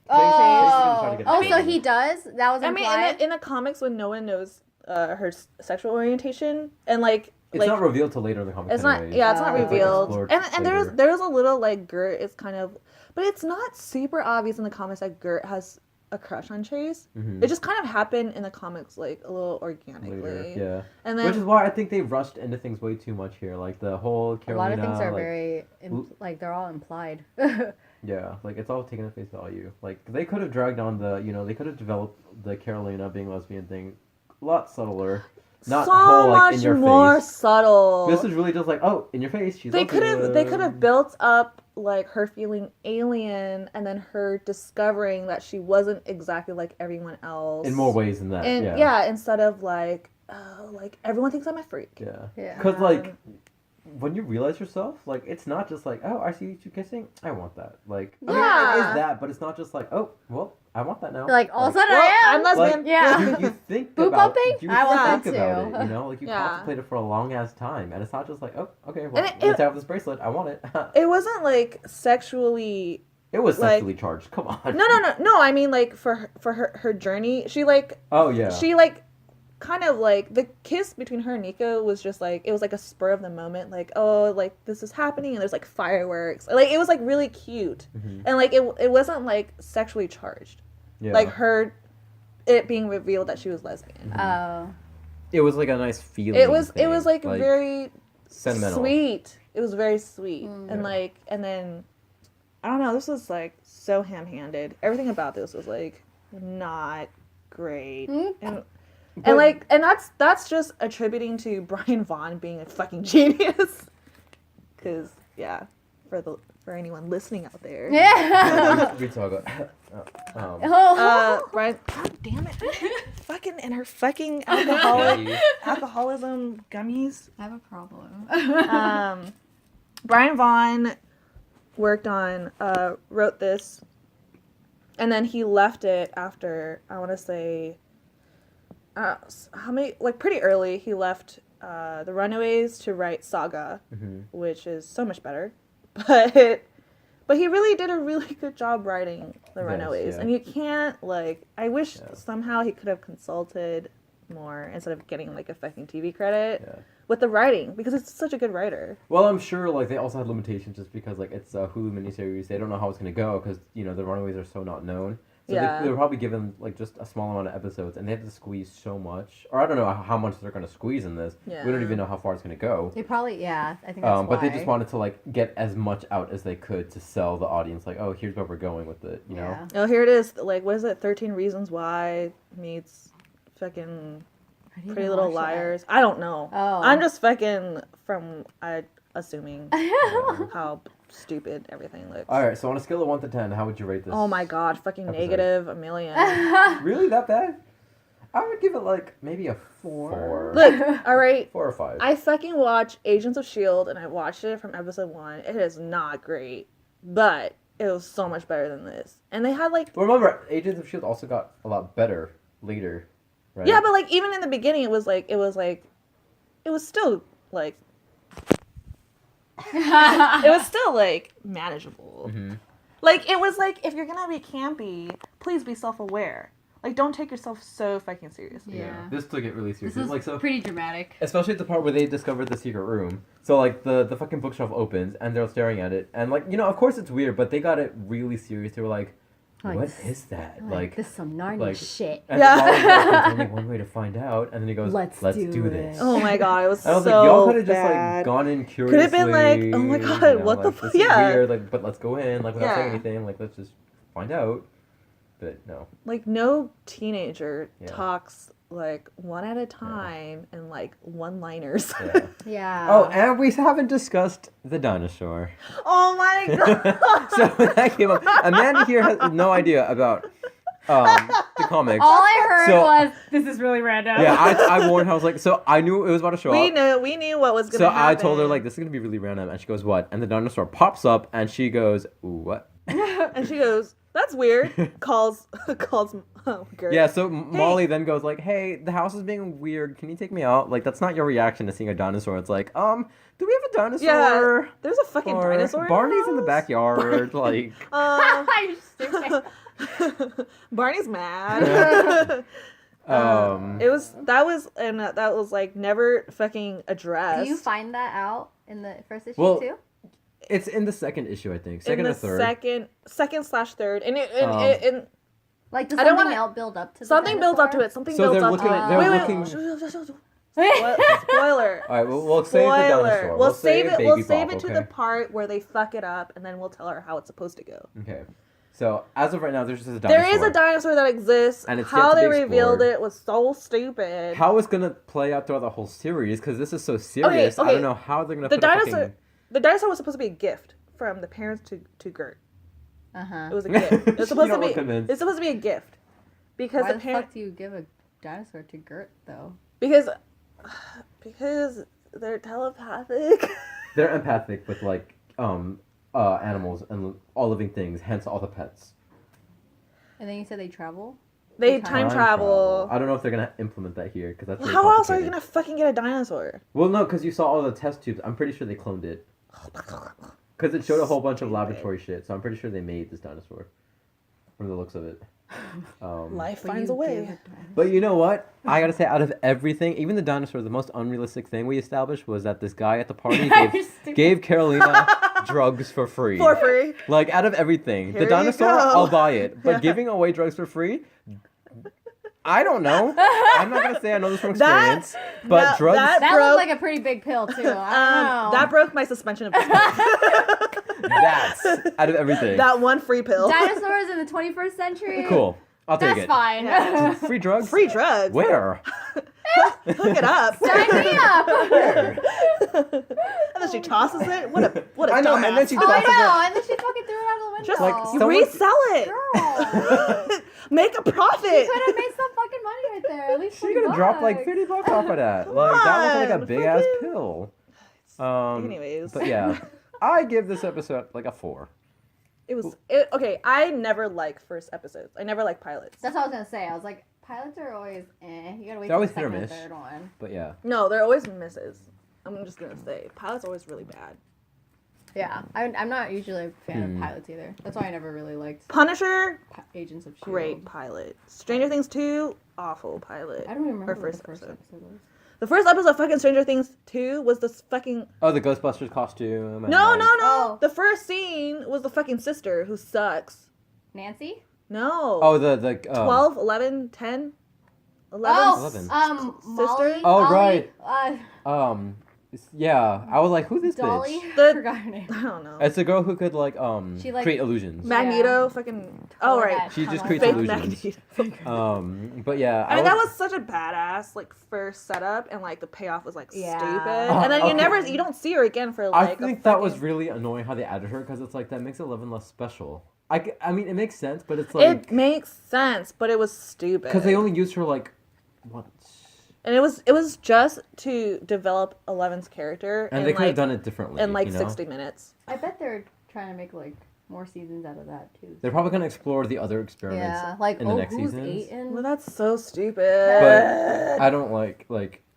Oh, Chase oh, was so trying to get he does. That was I mean, implied. in the comics, when no one knows her sexual orientation, and like It's like not revealed till later in the comics. it's not anyways. yeah, it's not It's, like, revealed. explored And later. there's a little like Gert is kind of, but it's not super obvious in the comics that Gert has a crush on Chase. Mhm. It just kind of happened in the comics like a little organically. Later, yeah. And then Which is why I think they rushed into things way too much here. Like the whole a Carolina. lot of things are like, very like they're all implied. Yeah, like it's all taken at face value. Like they could have dragged on they could have developed the Carolina being lesbian thing a lot subtler. Not so whole like much in your more face. subtle. This is really just like, oh, in your face. She's they could lesbian. have built up like her feeling alien and then her discovering that she wasn't exactly like everyone else in more ways than that. and yeah. instead of like oh like everyone thinks I'm a freak. Yeah. Yeah. Because like when you realize yourself, like it's not just like, oh, I see you two kissing, I want that. Like I mean, it Yeah. is that, but it's not just like, oh, well, I want that now. Like all of a sudden Well, I am. I'm lesbian. Like, Yeah. you think Boot about bumping? you I want think that about too. it, you know, like you Yeah. contemplate it for a long ass time, and it's not just like, oh, okay, well, And let's have this bracelet. I want it. It wasn't like sexually. It was like- sexually charged. Come on. No. I mean like for her journey, she like Oh yeah. she like kind of like the kiss between her and Nico was just like it was like a spur of the moment, like oh like this is happening and there's like fireworks, like it was like really cute Mhm. and like it wasn't like sexually charged, Yeah. like it being revealed that she was lesbian. Oh. It was like a nice feeling. It was thing, like very sentimental. sweet. It was very sweet Mm. and like and then I don't know. This was like so ham-handed. Everything about this was like not great Mm. and. But- And that's just attributing to Brian Vaughn being a fucking genius. Cause yeah, for anyone listening out there. Yeah. we talk about. Oh. Brian, God damn it, fucking and her fucking alcoholism gummies. I have a problem. Brian Vaughn wrote this, and then he left it after I want to say. How many? Like pretty early, he left the Runaways to write Saga, Mhm. which is so much better. But he really did a really good job writing the Yes, Runaways, yeah. and you can't like. I wish Yeah. somehow he could have consulted more instead of getting like a fucking TV credit Yeah. with the writing because it's such a good writer. Well, I'm sure like they also had limitations just because like it's a Hulu miniseries. They don't know how it's gonna go because you know the Runaways are so not known. So Yeah. they were probably given like just a small amount of episodes, and they had to squeeze so much. Or I don't know how much they're gonna squeeze in this. We don't Yeah. even know how far it's gonna go. They probably, yeah, I think that's But they why. just wanted to like get as much out as they could to sell the audience. Like, oh, here's where we're going with it. You know. Yeah. Oh, here it is. Like, what is it? 13 Reasons Why meets fucking I didn't Pretty even Little watch that. Liars. I don't know. Oh. I'm just fucking assuming how stupid everything looks. All right, so on a scale of 1 to 10, how would you rate this? Oh my god, fucking episode? negative a million. Really, that bad? I would give it like maybe a 4. Look, all right. 4 or 5. I fucking watched Agents of S.H.I.E.L.D. and I watched it from episode 1. It is not great, but it was so much better than this. And they had like... But remember, Agents of S.H.I.E.L.D. also got a lot better later, right? Yeah, but like even in the beginning, it was still like... it was still like manageable. Mm-hmm. Like it was like, if you're gonna be campy, please be self-aware. Like, don't take yourself so fucking seriously. Yeah. This took it really This seriously. is Like, so, pretty dramatic. especially at the part where they discovered the secret room. So, like, the fucking bookshelf opens, and they're staring at it. And, like, you know, of course it's weird, but they got it really serious. They were like, what is that? Like, this is some Narnia like- shit. and Yeah. Molly's like, there's only one way to find out. And then he goes, Let's let's do do this. it. Oh my god, it was I was so like, y'all could have just, bad. like, gone in Could curiously. have been like, oh my god, you know, what the like, fuck? this is Yeah. weird, like, but let's go in, like, without saying Yeah. anything. Like, let's just find out. But, no. Like, no teenager Yeah. talks, like, one at a time and, like, one-liners. Yeah. Yeah. Oh, and we haven't discussed the dinosaur. Oh my god! So when that came up, Amanda here has no idea about the comics. All I heard So- was, this is really random. Yeah, I warned her. I was like, so I knew it was about to show we up. knew what was gonna So happen. I told her, like, this is gonna be really random, and she goes, what? And the dinosaur pops up, and she goes, what? And she goes, that's weird. calls Gert. Yeah, so Molly then goes like, hey, the house is being weird. Can you take me out? Like, that's not your reaction to seeing a dinosaur. It's like, do we have a dinosaur? Yeah, there's a fucking Or dinosaur. Barney's in the house? backyard. Like, You're stupid. Barney's mad. That was like never fucking addressed. Do you find that out in the first issue Well, too? it's in the second issue, I think. in Second the or third. second/third, and Like, does I don't something wanna- else build up to the something builds up to dinosaur? it. Something So builds they're up looking. to it. They're Wait, looking. Spoiler. All right, we'll save the dinosaur. We'll save it. Baby We'll save Bob, it to okay? the part where they fuck it up, and then we'll tell her how it's supposed to go. Okay. So as of right now, there's just a dinosaur. There is a dinosaur that exists. And it's how yet to they be revealed explored. it was so stupid. How it's gonna play out throughout the whole series? Because this is so serious. I okay. don't know how they're gonna. the put dinosaur, the dinosaur was supposed to be a gift from the parents to Gert. It was a gift. It's supposed You to don't be. look convinced. It's supposed to be a gift because Why the the parents. fuck do you give a dinosaur to Gert though? Because they're telepathic. They're empathic with like animals and all living things. Hence all the pets. And then you said they travel. They Time time travel. I don't know if they're gonna implement that here because that's. Really How else are you complicated. gonna fucking get a dinosaur? Well, no, because you saw all the test tubes. I'm pretty sure they cloned it. Because it showed a whole bunch of laboratory shit, so I'm pretty sure they made this dinosaur. From the looks of it. Life But finds you a way. give a dinosaur- But you know what? I gotta say, out of everything, even the dinosaur, the most unrealistic thing we established was that this guy at the party You're gave, stupid. gave Carolina drugs for free. For free. Like, out of everything. Here The you dinosaur, go. I'll buy it. But giving away drugs for free? I don't know. I'm not gonna say I know this from That- experience. But that- drugs... that- That broke- looked like a pretty big pill too. I don't know. That broke my suspension of disbelief. That's out of everything. That one free pill. Dinosaurs in the 21st century. Cool. I'll take That's it. fine. Yeah. Free drugs? Free drugs. Where? Hook it up. Sign me up. Where? And then she tosses it. What a I know, and then dumbass. she Oh, I tosses it. know. And then she fucking threw it out of the window. Just Like, you someone- resell it. Girl. Make a profit. Could have made some fucking money right there. At least She could have dropped like $30 off of that. Come Like that was like a on, big ass fucking- pill. Anyways. But yeah, I give this episode like a 4. Okay, I never like first episodes. I never like pilots. That's what I was gonna say. I was like, pilots are always You gotta wait They're for always the hit or second or miss. third one. But yeah, No, they're always misses. I'm just gonna say pilots are always really bad. Yeah, I'm not usually a fan of pilots either. That's why I never really liked Punisher, Agents of S.H.I.E.L.D. great pilot. Stranger Things 2, awful pilot. I don't even remember Or what first the first episode. episode was. The first episode of fucking Stranger Things 2 was this fucking oh, the Ghostbusters costume. And No. like- Oh. The first scene was the fucking sister who sucks. Nancy? No. Oh, the 12, 11, 10, 11. Oh, 11. Molly. Oh, Molly, right. Uh, Yeah, I was like, who's this Dolly. bitch? The- I forgot her name. I don't know. It's a girl who could like She, like, create illusions. Magneto, fucking. Oh Or right. that She just tunnel creates Fake illusions. Magneto. But yeah, I mean, that was such a badass like first setup, and like the payoff was like Yeah. stupid, Oh, and then okay. you don't see her again for I like. think that was really annoying how they added her because it's like that makes 11 less special. I mean, it makes sense, but it's like It makes sense, but it was stupid. because they only used her like once, And it was just to develop Eleven's character, and in, they could have like, done it differently in like you know? 60 minutes. I bet they're trying to make like more seasons out of that too. They're probably gonna explore the other experiments Yeah, like in the oh, next who's seasons. Aiden? Well, that's so stupid. But I don't like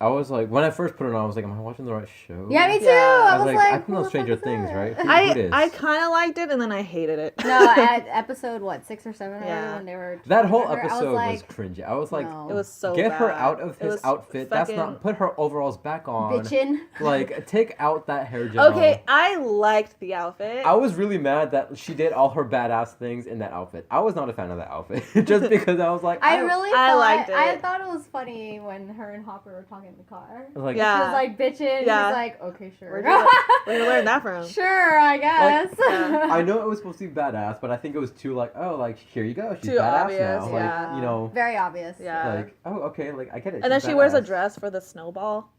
I was like when I first put it on, I was like, am I watching the right show? Yeah, me too. Yeah. I I was like, I think who that's the Stranger fuck is Things, that? right? Who dis? I kind of liked it, and then I hated it. No, at episode what 6 or 7 Yeah. when they were That whole her, episode I was cringy. I was like, no. It was so get her bad. out of It his was outfit. That's fucking- not put her overalls back on. bitchin'. Like, take out that hair gel. Okay, I liked the outfit. I was really mad that she did all her badass things in that outfit. I was not a fan of that outfit, just because I was like, I don't- really I thought, liked it. I thought it was funny when her and Hopper were talking in the car. like, Yeah. She was like bitching. Yeah. He's like, okay, sure. Where'd you learn that from? Sure, I guess. yeah. I know it was supposed to be badass, but I think it was too like, oh, like here you go, she's Too badass obvious, now. yeah. Like, you know, Very obvious. Yeah. like, oh, okay, like I get it. And then she's she wears a badass. dress for the snowball.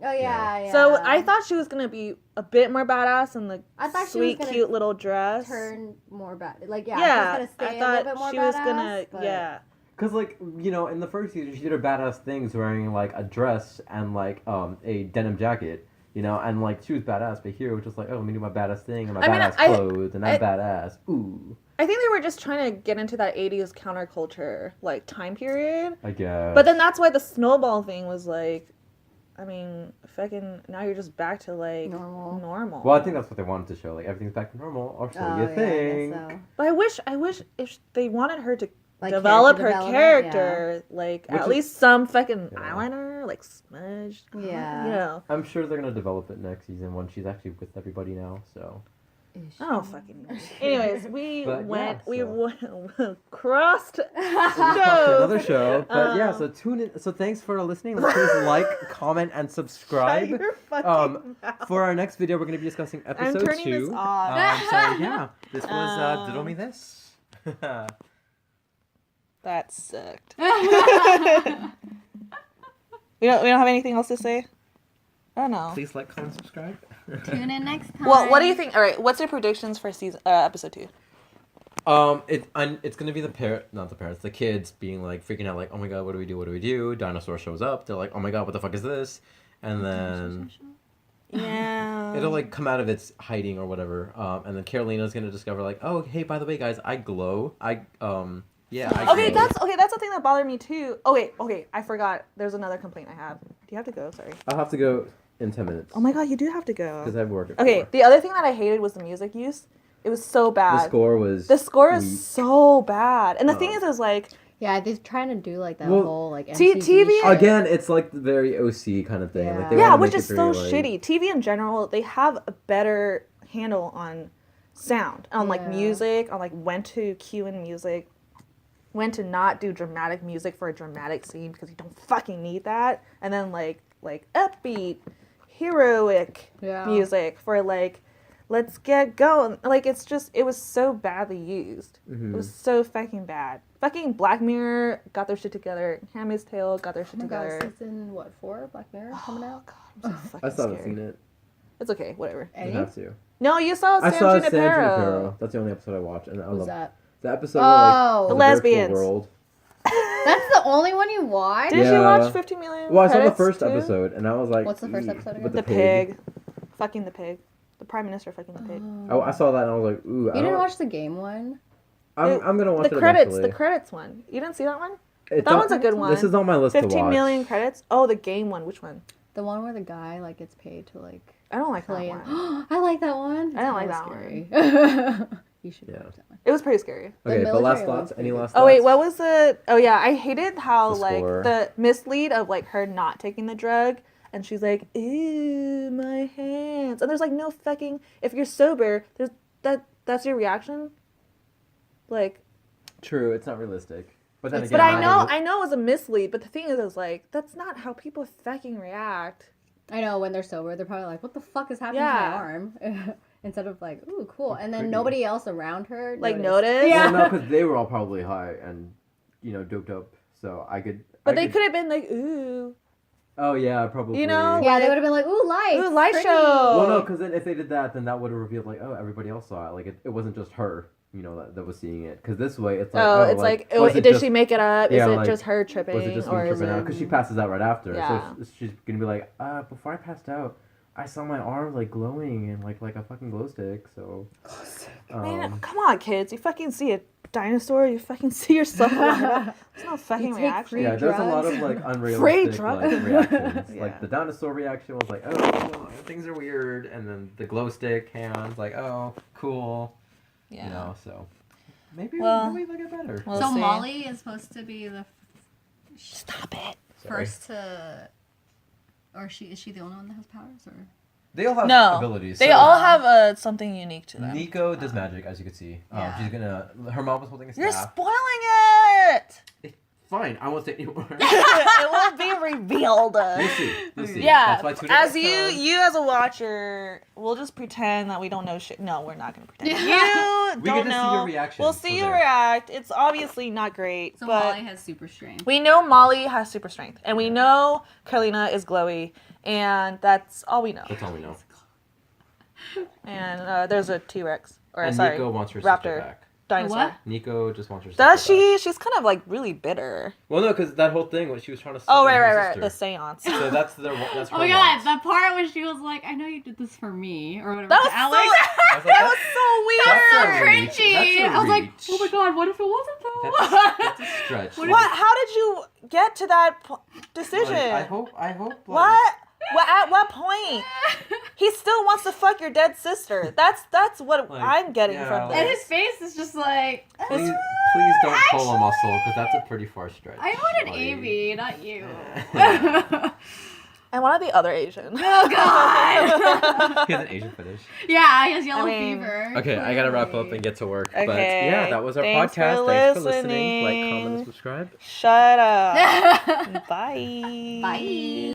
Oh yeah, yeah. So I thought she was gonna be a bit more badass in the I thought she was sweet, gonna cute little dress. turn more bad. Like yeah, yeah, she was gonna stay I a thought little bit more she badass. was gonna. But Yeah, Cause like you know in the first season she did her badass things wearing like a dress and like a denim jacket, you know, and like she was badass. But here it was just like, oh, let me do my badass thing and my I mean, badass clothes and I'm badass. Ooh, I think they were just trying to get into that '80s counterculture like time period. I guess. But then that's why the snowball thing was like, I mean, fucking now you're just back to like normal. Well, I think that's what they wanted to show. Like everything's back to normal, or so oh, you yeah, think. I guess so. But I wish if they wanted her to Like develop her development, character, like Which at is- least some fucking Yeah. eyeliner, like smudged. Yeah. You know. I'm sure they're gonna develop it next season when she's actually with everybody now. So I don't fucking know. Anyways, we But, went, yeah, we so- crossed another show. But yeah, Um, so tune in. So thanks for listening. Please like, comment, and subscribe. Shut your fucking mouth. For our next video, we're gonna be discussing episode turning 2. this off. So yeah, this was Diddle Me This. That sucked. we don't have anything else to say? I don't know. Please like, comment, subscribe. Tune in next time. Well, what do you think? All right, what's your predictions for episode 2? It's gonna be the kids being like freaking out, like, oh my god, what do we do? What do we do? Dinosaur shows up. They're like, oh my god, what the fuck is this? And then Yeah. it'll like come out of its hiding or whatever. And then Carolina's gonna discover like, oh hey, by the way, guys, I glow. I glow. Okay, that's the thing that bothered me too. Oh wait, okay, I forgot. There's another complaint I have. Do you have to go? Sorry. I'll have to go in 10 minutes. Oh my god, you do have to go. Because I've worked. Okay, the other thing that I hated was the music use. It was so bad. The score was. The score is weak. so bad. And the thing is like Yeah, they're trying to do like that Well, whole like TV MTV shit. Again, it's like the very OC kind of thing. Yeah. Like they yeah, wanna which make is it so very, like- shitty. TV in general, they have a better handle on sound, on like Yeah. music, on like when to cue in music, when to not do dramatic music for a dramatic scene because you don't fucking need that, and then like upbeat, heroic Yeah. music for like let's get going. Like it was so badly used. Mhm. It was so fucking bad. Fucking Black Mirror got their shit together. Handmaid's Tale got their shit Oh my god, together. season what 4? Black Mirror coming Oh out. god, I'm so fucking I still haven't scared. seen it. It's okay, whatever. You Any? have to. No, you saw I San saw San Junipero. Junipero. That's the only episode I watched, and I Who's love that? the episode. Oh. where, like, The virtual lesbians. World. That's the only one you watched? Did you Yeah. watch 50 million? Well, I saw the Credits first too? episode, and I was like, What's the first "Ooh," episode again? with The pig. Fucking the pig. The prime minister fucking the pig. I saw that, and I was like, ooh. You didn't watch the game one? I'm gonna watch the it credits, eventually. the credits one. You didn't see that one? It's That on- one's a good one. This is on my list to 15 watch. million credits? Oh, the game one. Which one? The one where the guy like gets paid to like I don't like play. that one. I like that one. I don't like It's that scary. You should Yeah. watch that one. It was pretty scary. Okay, The but last military thoughts? one's Any pretty last good. thoughts? Oh, wait, what was the... Oh, yeah, I hated how, The like, score. the mislead of, like, her not taking the drug, and she's like, ew, my hands. And there's, like, no fucking... If you're sober, that's your reaction? Like... True, it's not realistic. But then But again, I know it was a mislead, but the thing is like, that's not how people fucking react. I know when they're sober, they're probably like, "What the fuck is happening to Yeah. my arm?" Instead of like, "Ooh, cool," and then Creepy. nobody else around her Like noticed. notice. Yeah. Well, no, because they were all probably high and, doped up. So I could. But they could have been like, ooh. Oh yeah, probably. You know? Yeah, they would have been like, "Ooh, lights! Ooh, light pretty." show. Well, no, because then if they did that, then that would have revealed like, oh, everybody else saw it. Like it wasn't just her, that was seeing it. Because this way, it's like, It's like, was it did just- she make it up? Yeah, Is it like, just her tripping? Was it just me or is tripping out? it... Because she passes out right after. Yeah. So she's gonna be like, before I passed out, I saw my arm like glowing and like a fucking glow stick. So. Man, come on, kids. You fucking see a dinosaur, you fucking see yourself. It's no fucking You take reaction. free Yeah, there's a lot of drugs. like unrealistic drugs. like reactions. Yeah. Like the dinosaur reaction was like, oh, things are weird, and then the glow stick hands like, oh, cool. Yeah. So maybe Well, maybe they'll get better. we'll So see. Molly is supposed to be the Stop it. Sorry. first to, or is she the only one that has powers, or? They all have No. abilities. They so all have something unique to them. Nico does magic, as you can see. Yeah. She's gonna. Her mom was holding a You're staff. spoiling it. Fine, I won't say anymore. It will be revealed. We'll see. We'll see. Yeah, That's why Twitter as gets you as a watcher, we'll just pretend that we don't know shit. No, we're not gonna pretend. Yeah. You We don't get to see know. your reaction We'll for see you there. react. It's obviously not great, So but Molly has super strength. we know Molly has super strength, and we know Carlina is glowy, and that's all we know. That's all we know. And there's a T-Rex, or And sorry, Nico wants her sister raptor, back. dinosaur. what? Nico just wants her sister Does back. she? She's kind of like really bitter. Well, no, because that whole thing, what she was trying to say. Oh, right. The seance. So that's her Oh my god, want. that part when she was like, "I know you did this for me," or whatever. That to was Alex. I was like, That was so weird. That's so a reach. cringy. That's a I was like, reach. "Oh my god, what if it wasn't though?" That's a stretch. What? How did you get to that decision? Like, I hope. Like, What? Well, at what point? He still wants to fuck your dead sister. That's what Like, I'm getting yeah, from like- And this. his face is just like, Please don't pull a muscle, because that's a pretty far stretch. I wanted Like- Amy, not you. And one of the other Asian. Oh god. He has an Asian fetish. Yeah, he has yellow mean- fever. Okay, I gotta wrap up clearly. and get to work. But Okay, yeah, that was our thanks for podcast. Thanks for listening. listening. Like, comment, and subscribe. Shut up. Bye. Bye.